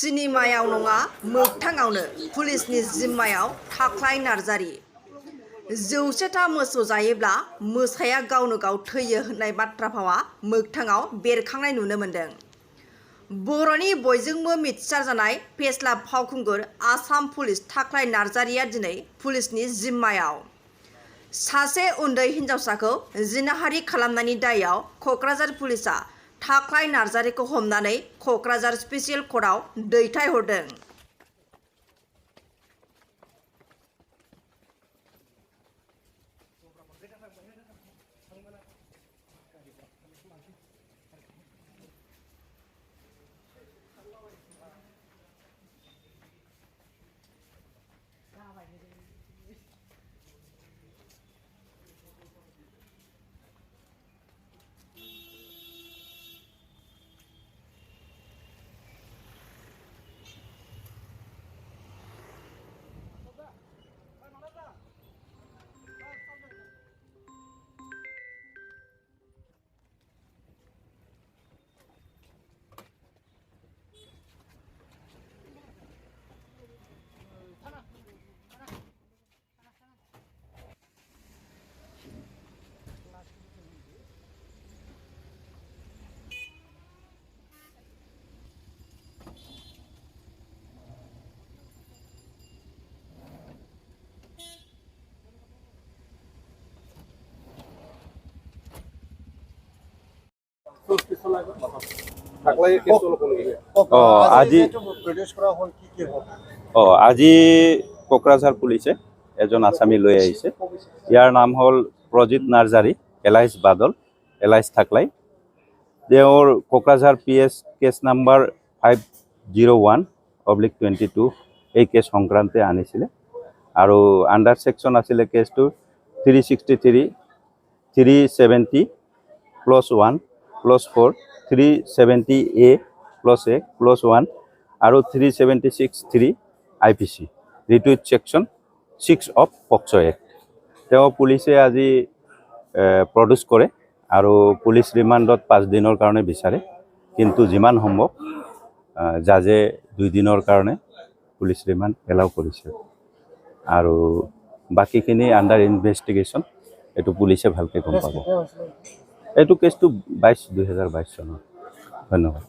सिनेमायाव नङा मोगथाङावनो पुलिसनि जिम्मायाव थाख्लाय नार्जारि। 100टा मोसौ जायोब्ला मोसाया गावनो गाव थैयो होननाय बाथ्रा भावा मोगथाङाव बेरखांनाय नुनो मोन्दों। बर'नि बयजोंबो मिथिसार जानाय फेस्ला फावखुंगुर आसाम पुलिस थाख्लाय नार्जारिया दिनै पुलिसनि जिम्मायाव। सासे उन्दै हिन्जावसाखौ जिनाहारि खालामनायनि दायआव क'क्राझार पुलिसआ थाख्लाय नार्जारिखौ हमनानै क'क्राझार स्पेसियेल कर्टआव दैथायहरदों। আজি কোকৰাঝাৰ পুলিচে এজন আসামী লৈ আহিছে। ইয়াৰ নাম হ'ল প্ৰজিত নাৰ্জাৰী, এলাইছ বাদল, এলাইছ থাকলাই। তেওঁৰ কোকৰাঝাৰ PS কেছ নাম্বাৰ 501/22 এই কেছ সংক্ৰান্তে আনিছিলে আৰু আণ্ডাৰ ছেকশ্যন আছিলে কেছটো 363, 370+1+4, 370A+1 আৰু 376(3) IPC retweet section 6 of POCSO act. তেওঁ পুলিচে আজি প্ৰডিউচ কৰে আৰু পুলিচ ৰিমাণ্ডত 5 দিনৰ কাৰণে বিচাৰে, কিন্তু যিমান সম্ভৱ জাজে 2 দিনৰ কাৰণে পুলিচ ৰিমাণ্ড এলাউ কৰিছে আৰু বাকীখিনি আণ্ডাৰ ইনভেষ্টিগেশ্যন। এইটো পুলিচে ভালকৈ গম পাব। এইটো কেছটো 2022 চনৰ। ধন্যবাদ।